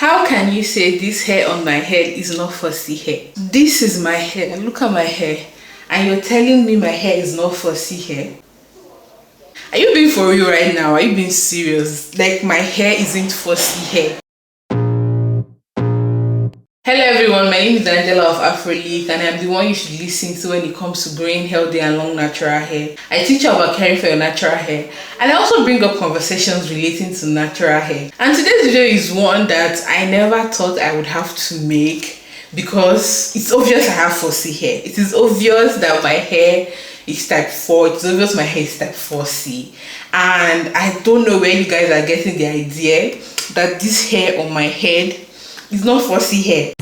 How can you say this hair on my head is not fussy hair? This is my hair. Look at my hair. And you're telling me my hair is not fussy hair? Are you being for real right now? Are you being serious? Like my hair isn't fussy hair? Hello everyone, my name is Angela of Afro League and I'm the one you should listen to when it comes to growing healthy and long natural hair. I teach you about caring for your natural hair and I also bring up conversations relating to natural hair. And today's video is one that I never thought I would have to make because it's obvious I have fussy hair. It is obvious that my hair is type 4. It's obvious my hair is type 4C. And I don't know where you guys are getting the idea that this hair on my head is not fussy hair.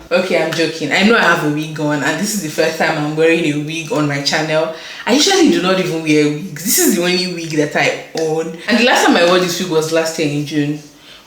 Okay, I'm joking. I know I have a wig on and this is the first time I'm wearing a wig on my channel. I usually do not even wear wigs. This is the only wig that I own. And the last time I wore this wig was last year in June.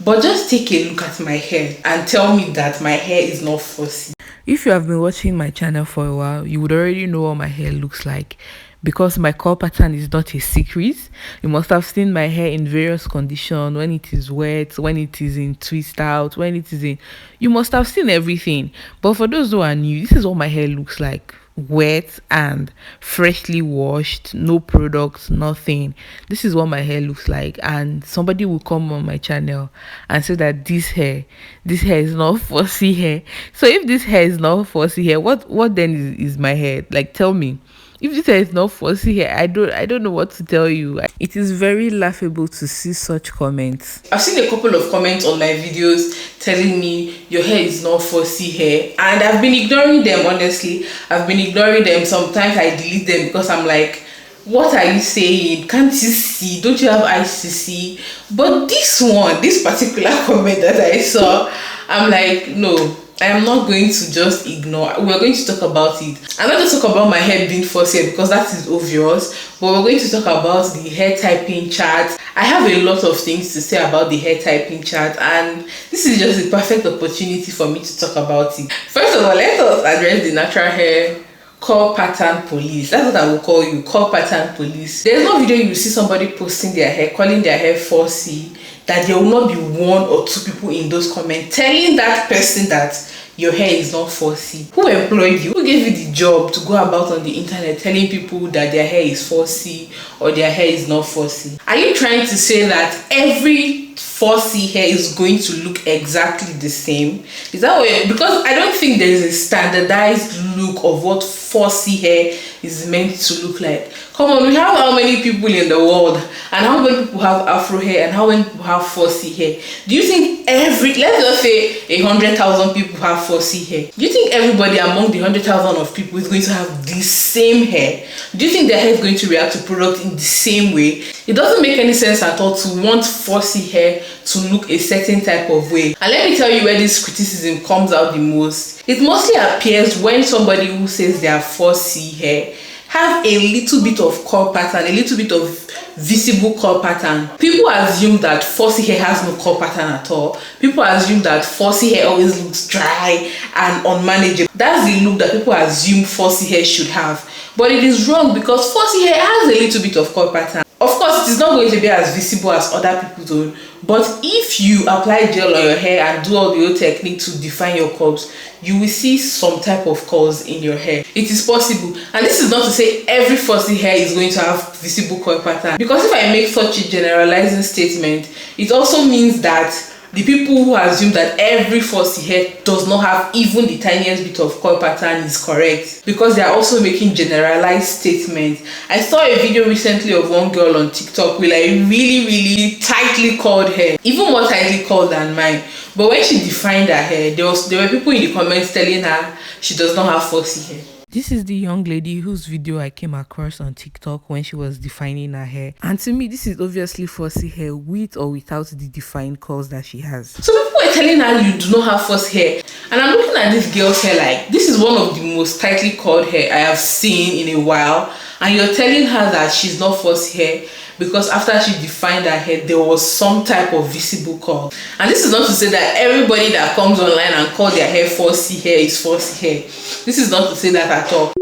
But just take a look at my hair and tell me that my hair is not fussy. If you have been watching my channel for a while, you would already know what my hair looks like. Because my curl pattern is not a secret, you must have seen my hair in various conditions, when it is wet, when it is in twist out, when it is in... You must have seen everything. But for those who are new, this is what my hair looks like. Wet and freshly washed, no products, nothing. This is what my hair looks like. And somebody will come on my channel and say that this hair is not fussy hair. So if this hair is not fussy hair, what then is my hair? Like, tell me. If this hair is not fussy hair, I don't know what to tell you. It is very laughable to see such comments. I've seen a couple of comments on my videos telling me your hair is not fussy hair, and I've been ignoring them. Honestly, I've been ignoring them. Sometimes I delete them because I'm like, what are you saying? Can't you see? Don't you have eyes to see? But this particular comment that I saw, I'm like, no, I am not going to just ignore. We're going to talk about it. I'm not going to talk about my hair being fussy hair because that is obvious, but we're going to talk about the hair typing chart. I have a lot of things to say about the hair typing chart, and this is just a perfect opportunity for me to talk about it. First of all, let us address the natural hair curl pattern police. That's what I will call you, curl pattern police. There's no video you will see somebody posting their hair, calling their hair fussy, that there will not be one or two people in those comments telling that person that your hair is not fussy. Who employed you? Who gave you the job to go about on the internet telling people that their hair is fussy or their hair is not fussy? Are you trying to say that every fussy hair is going to look exactly the same? Is that what? Because I don't think there is a standardized look of what fussy hair is meant to look like. Come on, we have how many people in the world, and how many people have afro hair, and how many people have fussy hair? Do you think let's just say 100,000 people have fussy hair? Do you think everybody among the 100,000 of people is going to have the same hair? Do you think their hair is going to react to product in the same way? It doesn't make any sense at all to want fussy hair to look a certain type of way. And let me tell you where this criticism comes out the most. It mostly appears when somebody who says they have fussy hair have a little bit of curl pattern, a little bit of visible curl pattern. People assume that fussy hair has no curl pattern at all. People assume that fussy hair always looks dry and unmanageable. That's the look that people assume fussy hair should have. But it is wrong because fussy hair has a little bit of curl pattern. Of course, it is not going to be as visible as other people's own, but if you apply gel on your hair and do all the old technique to define your curls, you will see some type of curls in your hair. It is possible, and this is not to say every fussy hair is going to have visible curl pattern, because if I make such a generalizing statement, it also means that the people who assume that every fussy hair does not have even the tiniest bit of curl pattern is correct, because they are also making generalized statements. I saw a video recently of one girl on TikTok with like really tightly curled hair, even more tightly curled than mine. But when she defined her hair, there were people in the comments telling her she does not have fussy hair. This is the young lady whose video I came across on TikTok when she was defining her hair. And to me, this is obviously fussy hair with or without the defined curls that she has. So people were telling her you do not have fussy hair. And I'm looking at this girl's hair like, this is one of the most tightly curled hair I have seen in a while. And you're telling her that she's not fussy hair because after she defined her hair, there was some type of visible curl. And this is not to say that everybody that comes online and calls their hair fussy hair is fussy hair. This is not to say that at all.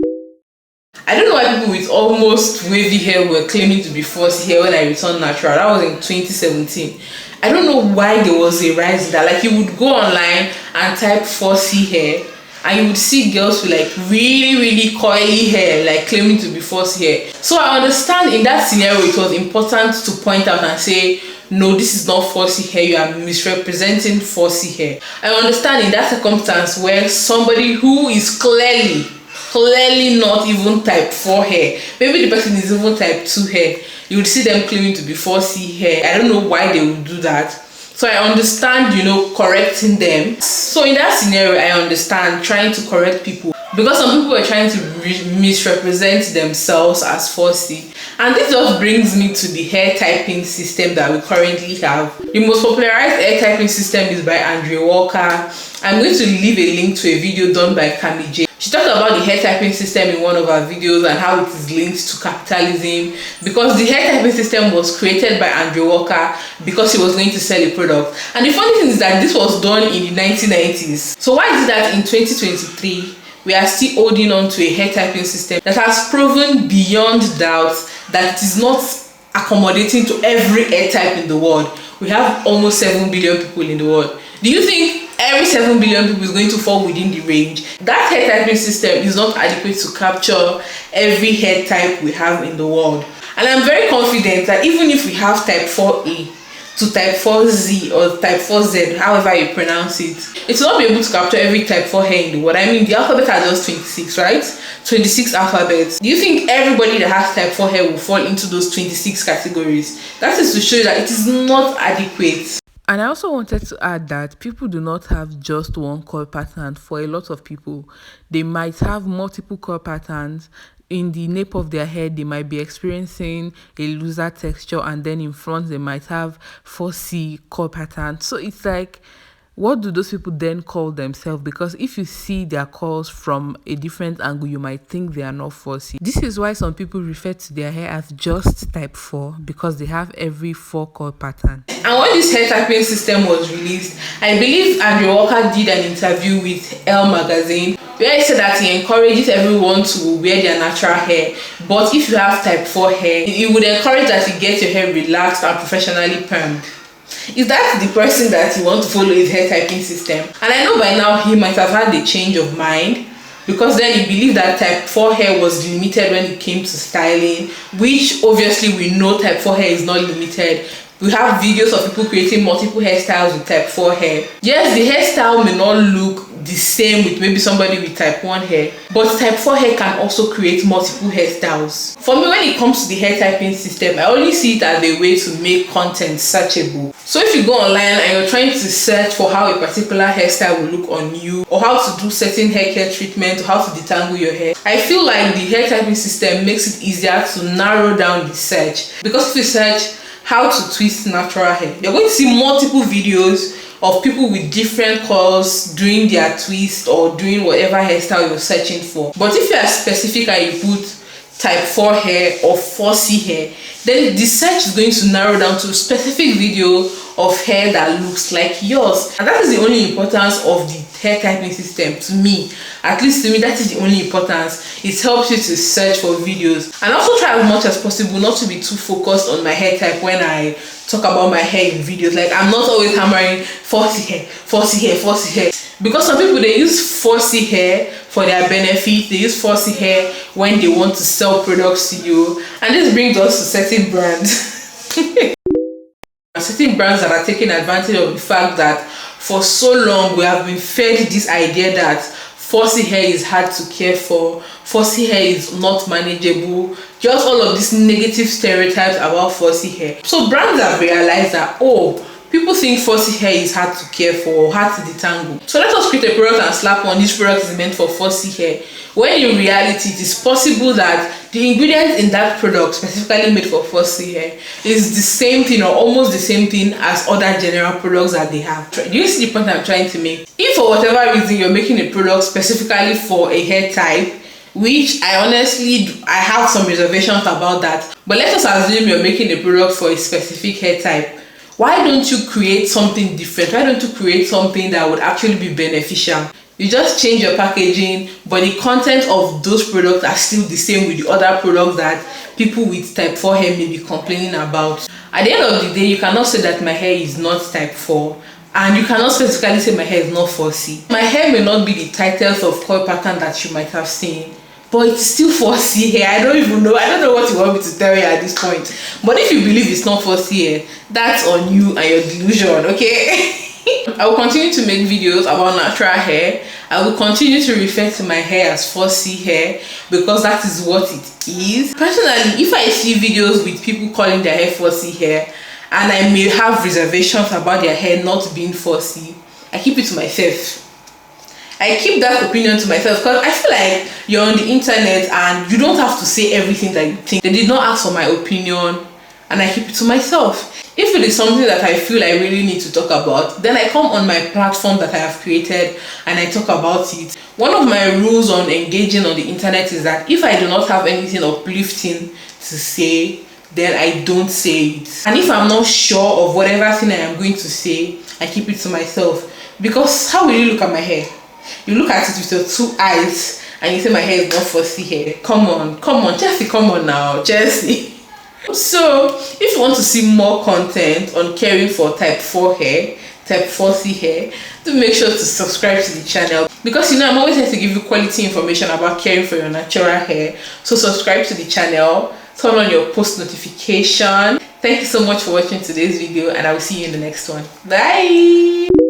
I don't know why people with almost wavy hair were claiming to be fussy hair when I returned natural. That was in 2017. I don't know why there was a rise in that. Like, you would go online and type fussy hair, and you would see girls with like really curly hair, like claiming to be fussy hair. So I understand in that scenario it was important to point out and say, no, this is not fussy hair, you are misrepresenting fussy hair. I understand in that circumstance where somebody who is clearly not even type 4 hair, maybe the person is even type 2 hair, you would see them claiming to be fussy hair. I don't know why they would do that. So I understand, correcting them. So in that scenario, I understand trying to correct people, because some people are trying to misrepresent themselves as fussy. And this just brings me to the hair typing system that we currently have. The most popularized hair typing system is by Andrea Walker. I'm going to leave a link to a video done by Kami J. She talked about the hair typing system in one of her videos and how it is linked to capitalism, because the hair typing system was created by Andrea Walker because he was going to sell a product. And the funny thing is that this was done in the 1990s. So why is it that in 2023 we are still holding on to a hair typing system that has proven beyond doubt that it is not accommodating to every hair type in the world? We have almost 7 billion people in the world. Do you think every 7 billion people is going to fall within the range? That hair typing system is not adequate to capture every hair type we have in the world. And I'm very confident that even if we have type 4A to type 4Z or type 4Z, however you pronounce it, it will not be able to capture every type 4 hair in the world. I mean, the alphabet are just 26, right? 26 alphabets. Do you think everybody that has type 4 hair will fall into those 26 categories? That is to show you that it is not adequate. And I also wanted to add that people do not have just one curl pattern. For a lot of people, they might have multiple curl patterns. In the nape of their head, they might be experiencing a looser texture, and then in front they might have fussy curl pattern. So it's like, what do those people then call themselves? Because if you see their curls from a different angle, you might think they are not fussy. This is why some people refer to their hair as just type 4, because they have every 4 curl pattern. And when this hair typing system was released, I believe Andrea Walker did an interview with Elle magazine where he said that he encourages everyone to wear their natural hair, but if you have type 4 hair, he would encourage that you get your hair relaxed and professionally permed. Is that the person that you want to follow his hair typing system? And I know by now he might have had a change of mind, because then he believed that type 4 hair was limited when it came to styling, which obviously we know type 4 hair is not limited. We have videos of people creating multiple hairstyles with type 4 hair. Yes, the hairstyle may not look the same with maybe somebody with type 1 hair, but type 4 hair can also create multiple hairstyles. For me, when it comes to the hair typing system, I only see it as a way to make content searchable. So if you go online and you're trying to search for how a particular hairstyle will look on you, or how to do certain hair care treatment, or how to detangle your hair, I feel like the hair typing system makes it easier to narrow down the search. Because if you search how to twist natural hair, you're going to see multiple videos of people with different curls doing their twist or doing whatever hairstyle you're searching for. But if you are specific and you put type 4 hair or fussy hair, then the search is going to narrow down to a specific video of hair that looks like yours. And that is the only importance of the hair typing system to me. At least to me, that is the only importance. It helps you to search for videos. And also try as much as possible not to be too focused on my hair type when I talk about my hair in videos. Like, I'm not always hammering fussy hair, fussy hair, fussy hair. Because some people, they use fussy hair for their benefit. They use fussy hair when they want to sell products to you. And this brings us to certain brands. Certain brands that are taking advantage of the fact that for so long we have been fed this idea that fussy hair is hard to care for, fussy hair is not manageable, just all of these negative stereotypes about fussy hair. So brands have realized that, oh, people think fussy hair is hard to care for or hard to detangle. So let us create a product and slap on this product is meant for fussy hair. When in reality, it is possible that the ingredients in that product specifically made for fussy hair is the same thing or almost the same thing as other general products that they have. Do you see the point I'm trying to make? If for whatever reason you're making a product specifically for a hair type, which I have some reservations about that, but let us assume you're making a product for a specific hair type, why don't you create something different? Why don't you create something that would actually be beneficial? You just change your packaging, but the content of those products are still the same with the other products that people with type 4 hair may be complaining about. At the end of the day, you cannot say that my hair is not type 4, and you cannot specifically say my hair is not fussy. My hair may not be the tightest of coil pattern that you might have seen, but it's still fussy hair. I don't know what you want me to tell you at this point. But if you believe it's not fussy hair, that's on you and your delusion, okay? I will continue to make videos about natural hair. I will continue to refer to my hair as fussy hair because that is what it is. Personally, if I see videos with people calling their hair fussy hair and I may have reservations about their hair not being fussy, I keep it to myself. I keep that opinion to myself because I feel like you're on the internet and you don't have to say everything that you think. They did not ask for my opinion and I keep it to myself. If it is something that I feel I really need to talk about, then I come on my platform that I have created and I talk about it. One of my rules on engaging on the internet is that if I do not have anything uplifting to say, then I don't say it. And if I'm not sure of whatever thing I am going to say, I keep it to myself. Because how will you look at my hair? You look at it with your 2 eyes and you say my hair is not fussy hair. Come on, Chelsea, come on now, Chelsea. So if you want to see more content on caring for type 4 hair, type fussy hair, do make sure to subscribe to the channel, because I'm always here to give you quality information about caring for your natural hair. So subscribe to the channel, turn on your post notification. Thank you so much for watching today's video and I will see you in the next one. Bye.